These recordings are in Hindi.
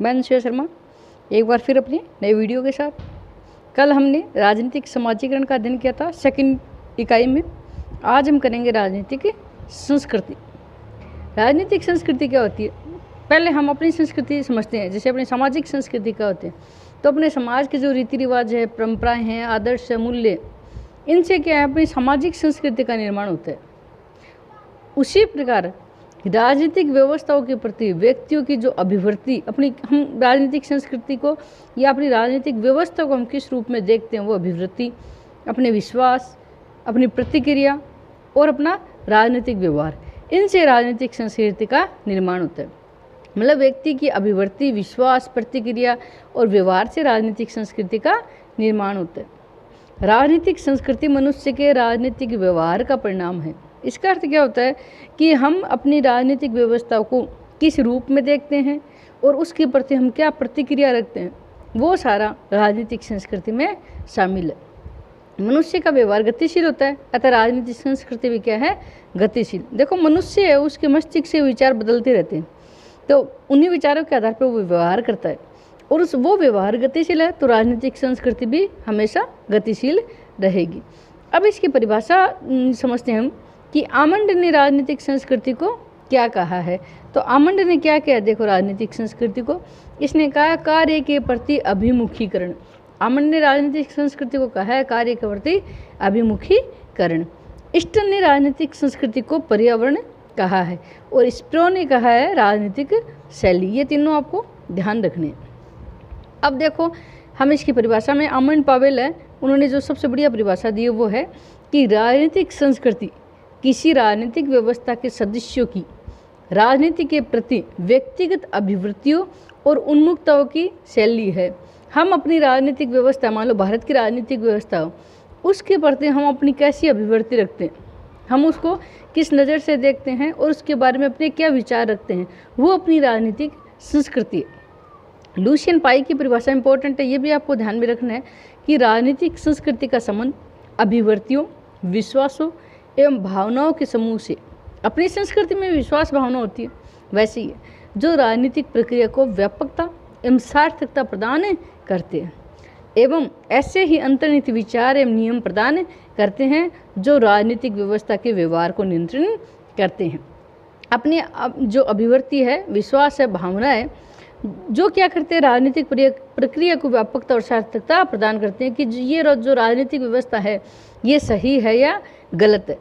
मैं अनुसुया शर्मा एक बार फिर अपनी नई वीडियो के साथ। कल हमने राजनीतिक समाजीकरण का अध्ययन किया था सेकंड इकाई में। आज हम करेंगे राजनीतिक संस्कृति। राजनीतिक संस्कृति क्या होती है? पहले हम अपनी संस्कृति समझते हैं। जैसे अपनी सामाजिक संस्कृति क्या होते हैं, तो अपने समाज के जो रीति रिवाज है, परंपराएं हैं, आदर्श है, मूल्य, इनसे क्या है अपनी सामाजिक संस्कृति का निर्माण होता है। उसी प्रकार राजनीतिक व्यवस्थाओं के प्रति व्यक्तियों की जो अभिवृत्ति, अपनी हम राजनीतिक संस्कृति को या अपनी राजनीतिक व्यवस्था को हम किस रूप में देखते हैं, वो अभिवृत्ति, अपने विश्वास, अपनी प्रतिक्रिया और अपना राजनीतिक व्यवहार, इनसे राजनीतिक संस्कृति का निर्माण होता है। मतलब व्यक्ति की अभिवृत्ति, विश्वास, प्रतिक्रिया और व्यवहार से राजनीतिक संस्कृति का निर्माण होता है। राजनीतिक संस्कृति मनुष्य के राजनीतिक व्यवहार का परिणाम है। इसका अर्थ क्या होता है कि हम अपनी राजनीतिक व्यवस्था को किस रूप में देखते हैं और उसके प्रति हम क्या प्रतिक्रिया रखते हैं, वो सारा राजनीतिक संस्कृति में शामिल है। मनुष्य का व्यवहार गतिशील होता है, अतः राजनीतिक संस्कृति भी क्या है? गतिशील। देखो, मनुष्य है, उसके मस्तिष्क से विचार बदलते रहते हैं, तो उन्हीं विचारों के आधार पर वो व्यवहार करता है और वो व्यवहार गतिशील है, तो राजनीतिक संस्कृति भी हमेशा गतिशील रहेगी। अब इसकी परिभाषा समझते हैं हम कि आमंड ने राजनीतिक संस्कृति को क्या कहा है। तो आमंड ने क्या किया? देखो, राजनीतिक संस्कृति को इसने कहा कार्य के प्रति अभिमुखीकरण। आमंड ने राजनीतिक संस्कृति को कहा है कार्य के प्रति अभिमुखीकरण। स्टन ने राजनीतिक संस्कृति को पर्यावरण कहा है और स्प्रो ने कहा है राजनीतिक शैली। ये तीनों आपको ध्यान रखने हैं। अब देखो, हम इसकी परिभाषा में आमंड पावेल है, उन्होंने जो सबसे बढ़िया परिभाषा दी है वो है कि राजनीतिक संस्कृति किसी राजनीतिक व्यवस्था के सदस्यों की राजनीति के प्रति व्यक्तिगत अभिवृत्तियों और उन्मुखताओं की शैली है। हम अपनी राजनीतिक व्यवस्था, मान लो भारत की राजनीतिक व्यवस्था हो, उसके प्रति हम अपनी कैसी अभिवृत्ति रखते हैं, हम उसको किस नज़र से देखते हैं और उसके बारे में अपने क्या विचार रखते हैं, वो अपनी राजनीतिक संस्कृति है। लुसियन पाई की परिभाषा इंपॉर्टेंट है, ये भी आपको ध्यान में रखना है कि राजनीतिक संस्कृति का संबंध अभिवृत्तियों, विश्वासों एवं भावनाओं के समूह से। अपनी संस्कृति में विश्वास भावना होती है, वैसे ही है, जो राजनीतिक प्रक्रिया को व्यापकता एवं सार्थकता प्रदान करते हैं एवं ऐसे ही अंतर्निहित विचार एवं नियम प्रदान करते हैं जो राजनीतिक व्यवस्था के व्यवहार को नियंत्रण करते हैं। अपनी जो अभिवृत्ति है, विश्वास है, भावना है, जो क्या करते हैं राजनीतिक प्रक्रिया को व्यापकता और सार्थकता प्रदान करते हैं कि ये जो राजनीतिक व्यवस्था है ये सही है या गलत है।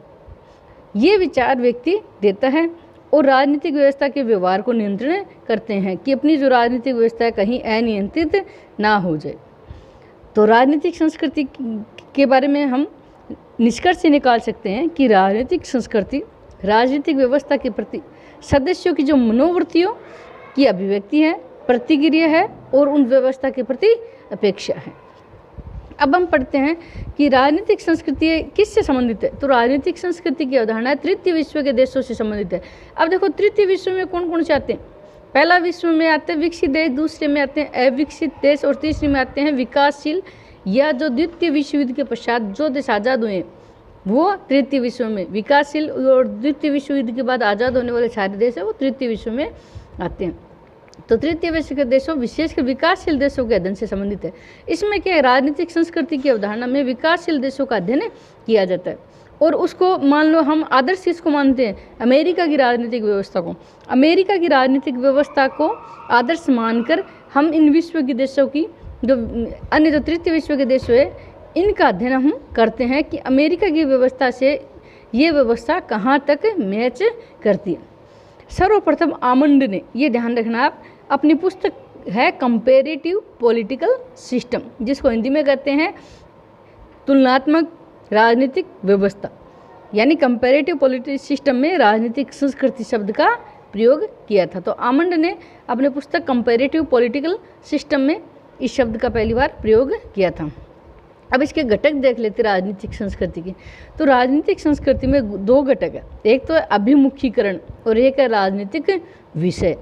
ये विचार व्यक्ति देता है और राजनीतिक व्यवस्था के व्यवहार को नियंत्रण करते हैं कि अपनी जो राजनीतिक व्यवस्था है कहीं अनियंत्रित ना हो जाए। तो राजनीतिक संस्कृति के बारे में हम निष्कर्ष निकाल सकते हैं कि राजनीतिक संस्कृति राजनीतिक व्यवस्था के प्रति सदस्यों की जो मनोवृत्तियों की अभिव्यक्ति है, प्रतिक्रिया है और उन व्यवस्था के प्रति अपेक्षा है। अब हम पढ़ते हैं कि राजनीतिक संस्कृति किससे संबंधित है। तो राजनीतिक संस्कृति की अवधारणा तृतीय विश्व के देशों से संबंधित है। अब देखो, तृतीय विश्व में कौन कौन से आते हैं? पहला विश्व में आते हैं विकसित देश, दूसरे में आते हैं अविकसित देश और तीसरे में आते हैं विकासशील, या जो द्वितीय विश्व युद्ध के पश्चात जो देश आज़ाद हुए वो तृतीय विश्व में, विकासशील और द्वितीय विश्व युद्ध के बाद आज़ाद होने वाले सारे देश है वो तृतीय विश्व में आते हैं। तो तृतीय विश्व के देशों, विशेषकर विकासशील देशों के अध्ययन से संबंधित है। इसमें क्या है, राजनीतिक संस्कृति की अवधारणा में विकासशील देशों का अध्ययन किया जाता है और उसको मान लो हम आदर्श किसको मानते हैं? अमेरिका की राजनीतिक व्यवस्था को। अमेरिका की राजनीतिक व्यवस्था को आदर्श मानकर हम इन विश्व के देशों की जो अन्य जो तृतीय विश्व के देश है इनका अध्ययन हम करते हैं कि अमेरिका की व्यवस्था से ये व्यवस्था कहाँ तक मैच करती है। सर्वप्रथम आमंड ने, ये ध्यान रखना आप, अपनी पुस्तक है कंपेरेटिव पॉलिटिकल सिस्टम, जिसको हिंदी में कहते हैं तुलनात्मक राजनीतिक व्यवस्था, यानी कंपेरेटिव पॉलिटिकल सिस्टम में राजनीतिक संस्कृति शब्द का प्रयोग किया था। तो आमंड ने अपने पुस्तक कंपेरेटिव पॉलिटिकल सिस्टम में इस शब्द का पहली बार प्रयोग किया था। अब इसके घटक देख लेते राजनीतिक संस्कृति के। तो राजनीतिक संस्कृति में दो घटक है, एक तो है अभिमुखीकरण और एक है राजनीतिक विषय।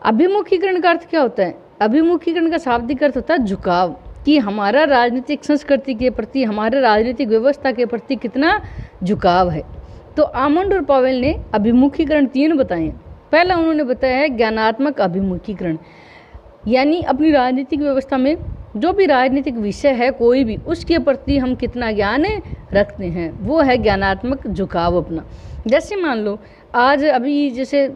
अभिमुखीकरण का अर्थ क्या होता है? अभिमुखीकरण का शाब्दिक अर्थ होता है झुकाव, कि हमारा राजनीतिक संस्कृति के प्रति, हमारे राजनीतिक व्यवस्था के प्रति कितना झुकाव है। तो आमंड और पावेल ने अभिमुखीकरण 3 बताए हैं। पहला उन्होंने बताया है ज्ञानात्मक अभिमुखीकरण। यानी अपनी राजनीतिक व्यवस्था में जो भी राजनीतिक विषय है कोई भी, उसके प्रति हम कितना ज्ञान रखते हैं, वो है ज्ञानात्मक झुकाव अपना। जैसे मान लो आज अभी जैसे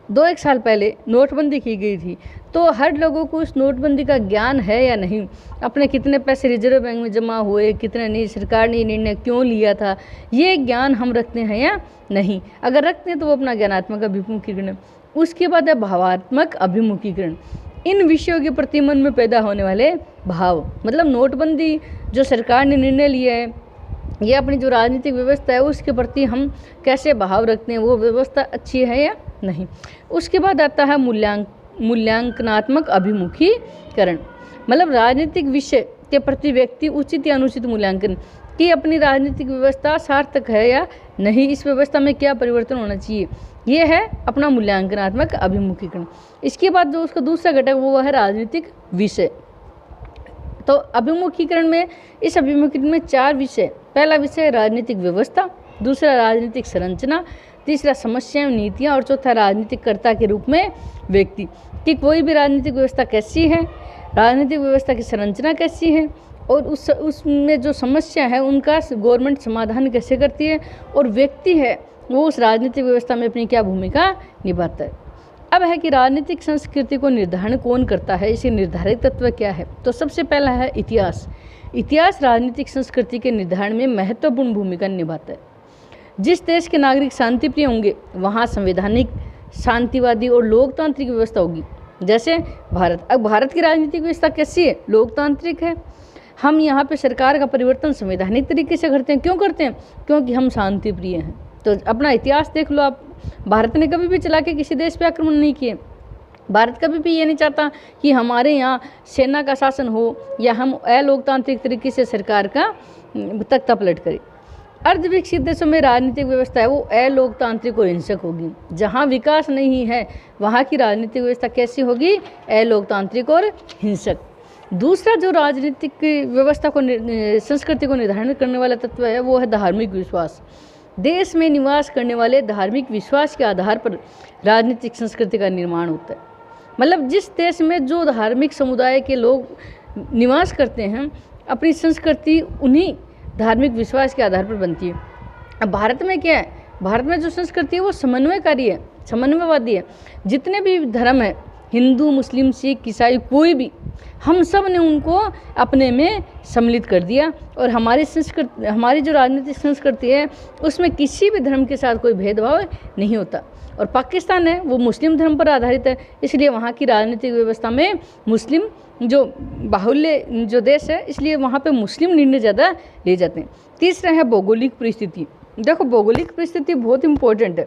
2-1 साल पहले नोटबंदी की गई थी, तो हर लोगों को उस नोटबंदी का ज्ञान है या नहीं, अपने कितने पैसे रिजर्व बैंक में जमा हुए, कितने नहीं, सरकार ने निर्णय क्यों लिया था, ये ज्ञान हम रखते हैं या नहीं। अगर रखते हैं तो वो अपना ज्ञानात्मक अभिमुखीकरण है। उसके बाद है भावात्मक अभिमुखीकरण, इन विषयों के प्रति मन में पैदा होने वाले भाव। मतलब नोटबंदी जो सरकार ने निर्णय लिया है, ये अपनी जो राजनीतिक व्यवस्था है उसके प्रति हम कैसे भाव रखते हैं, वो व्यवस्था अच्छी है या नहीं। उसके बाद आता है मूल्यांकनात्मक अभिमुखीकरण, मतलब राजनीतिक विषय के प्रति व्यक्ति उचित या अनुचित मूल्यांकन कि अपनी राजनीतिक व्यवस्था सार्थक है या नहीं, इस व्यवस्था में क्या परिवर्तन होना चाहिए, ये है अपना मूल्यांकनात्मक अभिमुखीकरण। इसके बाद जो उसका दूसरा घटक वो है राजनीतिक विषय। तो अभिमुखीकरण में, इस अभिमुखीकरण में 4 विषय, पहला विषय राजनीतिक व्यवस्था, दूसरा राजनीतिक संरचना, तीसरा समस्याएं नीतियां, और चौथा राजनीतिक कर्ता के रूप में व्यक्ति कि कोई भी राजनीतिक व्यवस्था कैसी है, राजनीतिक व्यवस्था की संरचना कैसी है, और उसमें जो समस्या है उनका गवर्नमेंट समाधान कैसे करती है, और व्यक्ति है वो उस राजनीतिक व्यवस्था में अपनी क्या भूमिका निभाता है। अब है कि राजनीतिक संस्कृति को निर्धारण कौन करता है, इसे निर्धारित तत्व क्या है। तो सबसे पहला है इतिहास। इतिहास राजनीतिक संस्कृति के निर्धारण में महत्वपूर्ण भूमिका निभाता है। जिस देश के नागरिक शांतिप्रिय होंगे वहाँ संवैधानिक, शांतिवादी और लोकतांत्रिक व्यवस्था होगी। जैसे भारत, अब भारत की राजनीतिक व्यवस्था कैसी है, लोकतांत्रिक है। हम यहाँ पे सरकार का परिवर्तन संवैधानिक तरीके से करते हैं। क्यों करते हैं? क्योंकि हम शांति प्रिय हैं। तो अपना इतिहास देख लो आप, भारत ने कभी भी चला के किसी देश पे आक्रमण नहीं किए। भारत कभी भी ये नहीं चाहता कि हमारे यहाँ सेना का शासन हो या हम अलोकतांत्रिक तरीके से सरकार का तख्ता पलट करें। अर्धविकसित देशों में राजनीतिक व्यवस्था है वो अलोकतांत्रिक और हिंसक होगी। जहाँ विकास नहीं है वहाँ की राजनीतिक व्यवस्था कैसी होगी? अलोकतांत्रिक और हिंसक। दूसरा जो राजनीतिक व्यवस्था को संस्कृति को निर्धारण करने वाला तत्व है वो है धार्मिक विश्वास। देश में निवास करने वाले धार्मिक विश्वास के आधार पर राजनीतिक संस्कृति का निर्माण होता है। मतलब जिस देश में जो धार्मिक समुदाय के लोग निवास करते हैं, अपनी संस्कृति उन्हीं धार्मिक विश्वास के आधार पर बनती है। अब भारत में क्या है? भारत में जो संस्कृति है वो समन्वयकारी है, समन्वयवादी है। जितने भी धर्म है, हिंदू, मुस्लिम, सिख, ईसाई, कोई भी, हम सब ने उनको अपने में सम्मिलित कर दिया। और हमारी संस्कृति, हमारी जो राजनीतिक संस्कृति है उसमें किसी भी धर्म के साथ कोई भेदभाव नहीं होता। और पाकिस्तान है वो मुस्लिम धर्म पर आधारित है, इसलिए वहाँ की राजनीतिक व्यवस्था में मुस्लिम जो बाहुल्य जो देश है, इसलिए वहाँ पे मुस्लिम निर्णय ज़्यादा ले जाते हैं। तीसरा है भौगोलिक परिस्थिति। देखो भौगोलिक परिस्थिति बहुत इंपॉर्टेंट है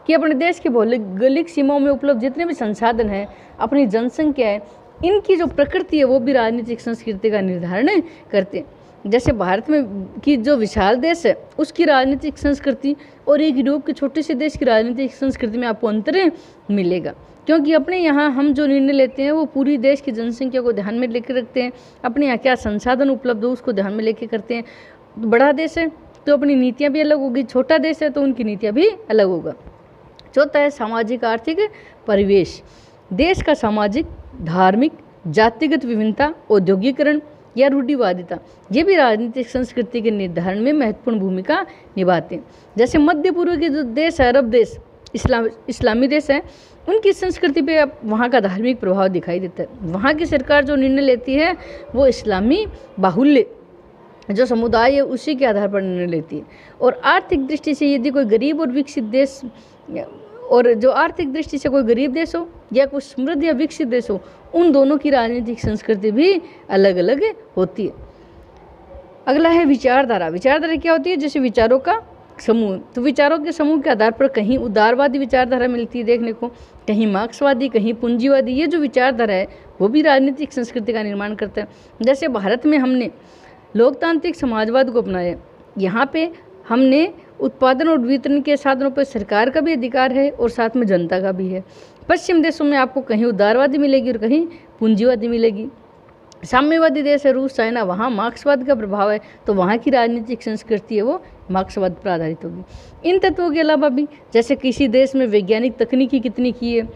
कि अपने देश की भौगोलिक सीमाओं में उपलब्ध जितने भी संसाधन हैं, अपनी जनसंख्या है, इनकी जो प्रकृति है वो भी राजनीतिक संस्कृति का निर्धारण करते हैं। जैसे भारत में की जो विशाल देश है उसकी राजनीतिक संस्कृति और एक यूरोप के छोटे से देश की राजनीतिक संस्कृति में आपको अंतर मिलेगा। क्योंकि अपने यहाँ हम जो निर्णय लेते हैं वो पूरी देश की जनसंख्या को ध्यान में लेकर रखते हैं, अपने यहाँ क्या संसाधन उपलब्ध हो उसको ध्यान में लेकर करते हैं। बड़ा देश है तो अपनी नीतियाँ भी अलग होगी, छोटा देश है तो उनकी नीतियाँ भी अलग होगा। चौथा है सामाजिक आर्थिक परिवेश। देश का सामाजिक, धार्मिक, जातिगत विभिन्नता, औद्योगिकरण या रूढ़िवादिता, ये भी राजनीतिक संस्कृति के निर्धारण में महत्वपूर्ण भूमिका निभाते हैं। जैसे मध्य पूर्व के जो देश है, अरब देश, इस्लामी देश है, उनकी संस्कृति पे अब वहाँ का धार्मिक प्रभाव दिखाई देता है। वहाँ की सरकार जो निर्णय लेती है वो इस्लामी बाहुल्य जो समुदाय है उसी के आधार पर निर्णय लेती है। और आर्थिक दृष्टि से यदि कोई गरीब और विकसित देश, और जो आर्थिक दृष्टि से कोई गरीब देश हो या कोई समृद्ध या विकसित देश हो, उन दोनों की राजनीतिक संस्कृति भी अलग अलग होती है। अगला है विचारधारा। विचारधारा क्या होती है? जैसे विचारों का समूह। तो विचारों के समूह के आधार पर कहीं उदारवादी विचारधारा मिलती है देखने को, कहीं मार्क्सवादी, कहीं पूंजीवादी। ये जो विचारधारा है वो भी राजनीतिक संस्कृति का निर्माण करता है। जैसे भारत में हमने लोकतांत्रिक समाजवाद को अपनाया, यहाँ पे हमने उत्पादन और वितरण के साधनों पर सरकार का भी अधिकार है और साथ में जनता का भी है। पश्चिम देशों में आपको कहीं उदारवादी मिलेगी और कहीं पूंजीवादी मिलेगी। साम्यवादी देश है रूस, चाइना, वहाँ मार्क्सवाद का प्रभाव है, तो वहाँ की राजनीतिक संस्कृति है वो मार्क्सवाद पर आधारित होगी। इन तत्वों के अलावा भी जैसे किसी देश में वैज्ञानिक तकनीकी कितनी की है,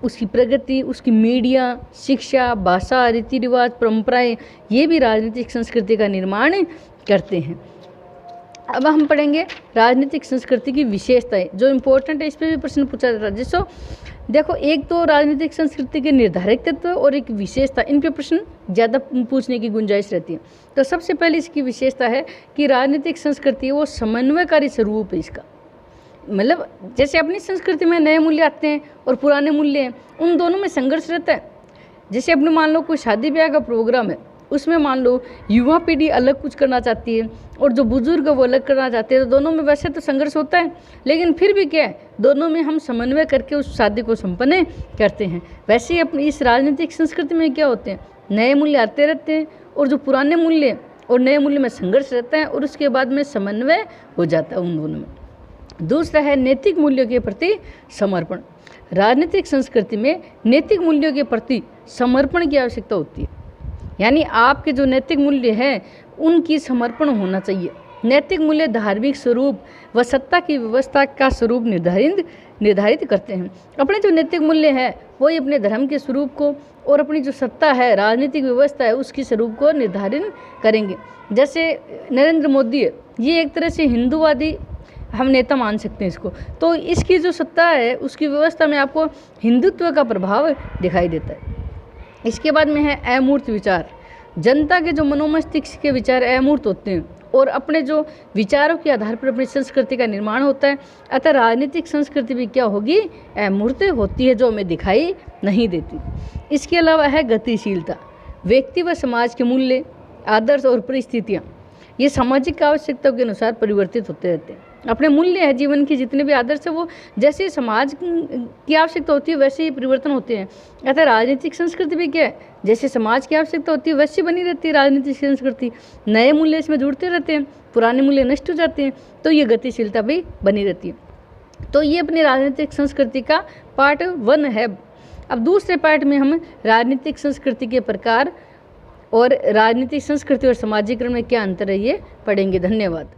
उसकी प्रगति, उसकी मीडिया, शिक्षा, भाषा, रीति रिवाज, परंपराएं, ये भी राजनीतिक संस्कृति का निर्माण करते हैं। अब हम पढ़ेंगे राजनीतिक संस्कृति की विशेषताएं, जो इम्पोर्टेंट है, इस पर भी प्रश्न पूछा जाता है। जिसको देखो, एक तो राजनीतिक संस्कृति के निर्धारक तत्व और एक विशेषता, इन पे प्रश्न ज़्यादा पूछने की गुंजाइश रहती है। तो सबसे पहले इसकी विशेषता है कि राजनीतिक संस्कृति वो समन्वयकारी स्वरूप है इसका। मतलब जैसे अपनी संस्कृति में नए मूल्य आते हैं और पुराने मूल्य हैं, उन दोनों में संघर्ष रहता है। जैसे अपने मान लो कोई शादी ब्याह का प्रोग्राम है, उसमें मान लो युवा पीढ़ी अलग कुछ करना चाहती है और जो बुजुर्ग वो अलग करना चाहते हैं, तो दोनों में वैसे तो संघर्ष होता है, लेकिन फिर भी क्या है, दोनों में हम समन्वय करके उस शादी को संपन्न करते हैं। वैसे ही अपनी इस राजनीतिक संस्कृति में क्या होते हैं, नए मूल्य आते रहते हैं और जो पुराने मूल्य और नए मूल्य में संघर्ष रहता है और उसके बाद में समन्वय हो जाता है उन दोनों में। दूसरा है नैतिक मूल्यों के प्रति समर्पण। राजनीतिक संस्कृति में नैतिक मूल्यों के प्रति समर्पण की आवश्यकता होती है, यानी आपके जो नैतिक मूल्य हैं उनकी समर्पण होना चाहिए। नैतिक मूल्य धार्मिक स्वरूप व सत्ता की व्यवस्था का स्वरूप निर्धारित करते हैं। अपने जो नैतिक मूल्य है वही अपने धर्म के स्वरूप को और अपनी जो सत्ता है, राजनीतिक व्यवस्था है, उसकी स्वरूप को निर्धारित करेंगे। जैसे नरेंद्र मोदी है, ये एक तरह से हिंदूवादी हम नेता मान सकते हैं इसको। तो इसकी जो सत्ता है उसकी व्यवस्था में आपको हिंदुत्व का प्रभाव दिखाई देता है। इसके बाद में है अमूर्त विचार। जनता के जो मनोमस्तिष्क के विचार अमूर्त होते हैं और अपने जो विचारों के आधार पर अपनी संस्कृति का निर्माण होता है। अतः राजनीतिक संस्कृति भी क्या होगी, अमूर्त होती है, जो हमें दिखाई नहीं देती। इसके अलावा है गतिशीलता। व्यक्ति व समाज के मूल्य, आदर्श और परिस्थितियाँ ये सामाजिक आवश्यकताओं के अनुसार परिवर्तित होते रहते हैं। अपने मूल्य है, जीवन के जितने भी आदर्श है वो जैसे समाज की आवश्यकता होती है वैसे ही परिवर्तन होते हैं। अतः राजनीतिक संस्कृति भी क्या है, जैसे समाज की आवश्यकता होती है वैसी बनी रहती है राजनीतिक संस्कृति। नए मूल्य इसमें जुड़ते रहते हैं, पुराने मूल्य नष्ट हो जाते हैं, तो ये गतिशीलता भी बनी रहती है। तो ये अपनी राजनीतिक संस्कृति का पार्ट 1 है। अब दूसरे पार्ट में हम राजनीतिक संस्कृति के प्रकार और राजनीतिक संस्कृति और समाजीकरण में क्या अंतर है ये पढ़ेंगे। धन्यवाद।